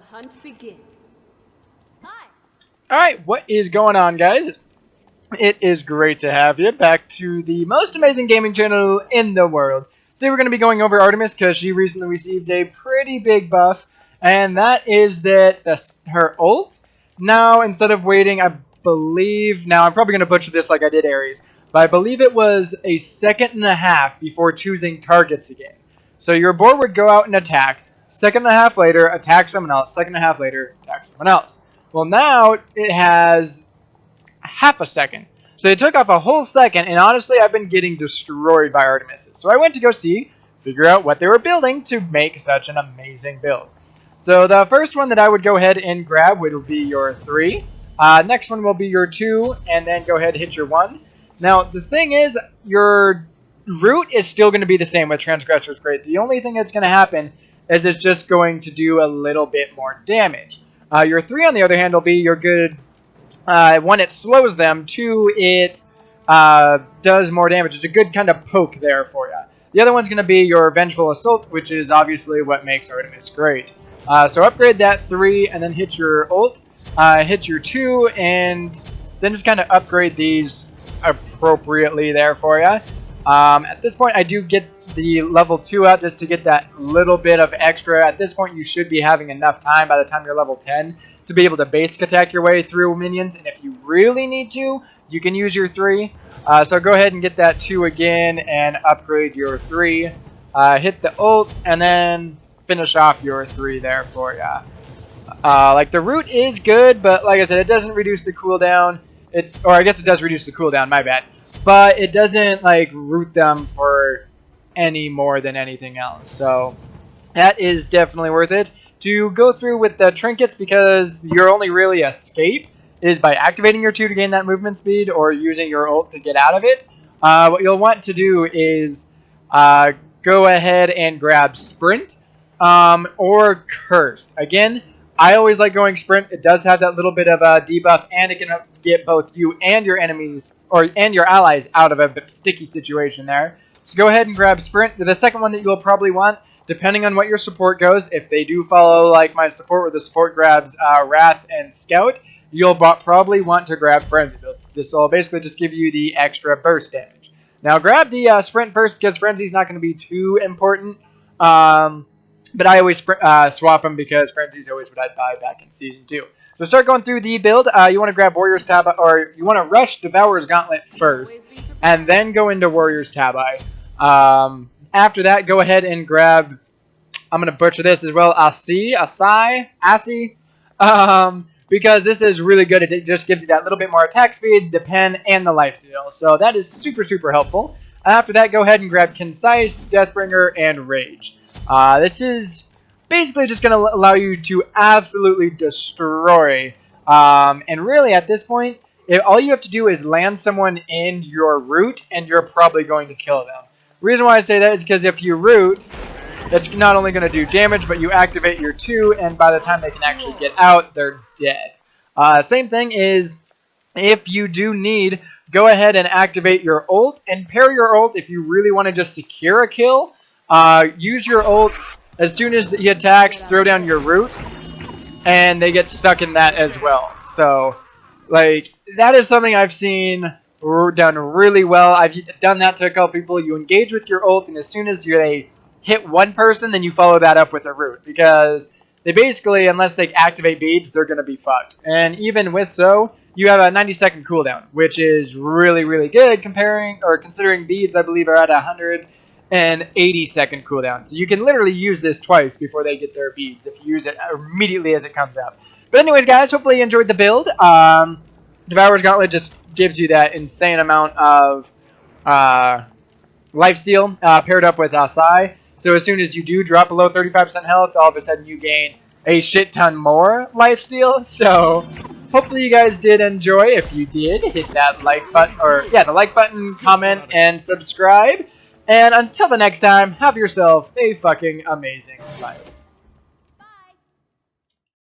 hunt begin. Hi. Alright, what is going on, guys? It is great to have you back to the most amazing gaming channel in the world. Today we're going to be going over Artemis because she recently received a pretty big buff, and that is that her ult, now instead of waiting, I believe, now I'm probably going to butcher this like I did Ares, but I believe it was a second and a half before choosing targets again. So your board would go out and attack, second and a half later, attack someone else, second and a half later, attack someone else. Well, now it has half a second. So they took off a whole second, and honestly, I've been getting destroyed by Artemis. So I went to go figure out what they were building to make such an amazing build. So the first one that I would go ahead and grab would be your 3. Next one will be your 2, and then go ahead and hit your 1. Now, the thing is, your route is still going to be the same with Transgressor's Crate. The only thing that's going to happen is it's just going to do a little bit more damage. Your 3, on the other hand, will be your good... one, it slows them. 2, it does more damage. It's a good kind of poke there for you. The other one's going to be your Vengeful Assault, which is obviously what makes Artemis great. So upgrade that 3, and then hit your ult, hit your 2, and then just kind of upgrade these appropriately there for you. At this point, I do get the level 2 out just to get that little bit of extra. At this point, you should be having enough time by the time you're level 10 to be able to basic attack your way through minions. And if you really need to, you can use your 3. So go ahead and get that 2 again and upgrade your 3. Hit the ult and then finish off your 3 there for you. Like the root is good, but like I said, it doesn't reduce the cooldown. Or I guess it does reduce the cooldown, my bad. But it doesn't like root them for any more than anything else. So that is definitely worth it to go through with the trinkets, because your only really escape is by activating your 2 to gain that movement speed or using your ult to get out of it. What you'll want to do is go ahead and grab Sprint or Curse. Again, I always like going Sprint. It does have that little bit of a debuff, and it can get both you and your enemies and your allies out of a sticky situation there. So go ahead and grab Sprint. The second one that you'll probably want, depending on what your support goes, if they do follow like my support where the support grabs Wrath and Scout, you'll probably want to grab Frenzy. This will basically just give you the extra burst damage. Now grab the Sprint first, because Frenzy's not going to be too important. But I always swap them because Frenzy's always what I'd buy back in Season 2. So start going through the build. You want to grab Warrior's Tabi, or you want to rush Devourer's Gauntlet first, and then go into Warrior's Tabi. After that, go ahead and grab, I'm going to butcher this as well, Asi, because this is really good. It just gives you that little bit more attack speed, the pen, and the lifesteal. So that is super, super helpful. After that, go ahead and grab Concise, Deathbringer, and Rage. This is basically just going to allow you to absolutely destroy. And really, at this point, all you have to do is land someone in your route, and you're probably going to kill them. The reason why I say that is because if you root, it's not only going to do damage, but you activate your 2, and by the time they can actually get out, they're dead. Same thing is, if you do need, go ahead and activate your ult, and pair your ult if you really want to just secure a kill. Use your ult as soon as he attacks, throw down your root, and they get stuck in that as well. So, like, that is something I've seen done really well. I've done that to a couple people. You engage with your ult, and as soon as they hit one person, then you follow that up with a root, because they basically, unless they activate beads, they're going to be fucked. And even with so, you have a 90-second cooldown, which is really, really good considering beads, I believe, are at 180-second cooldown. So you can literally use this twice before they get their beads if you use it immediately as it comes out. But anyways, guys, hopefully you enjoyed the build. Devourer's Gauntlet just gives you that insane amount of lifesteal paired up with Asai. So as soon as you do drop below 35% health, all of a sudden you gain a shit ton more lifesteal. So hopefully you guys did enjoy. If you did, hit that like button, the like button, comment, and subscribe. And until the next time, have yourself a fucking amazing life.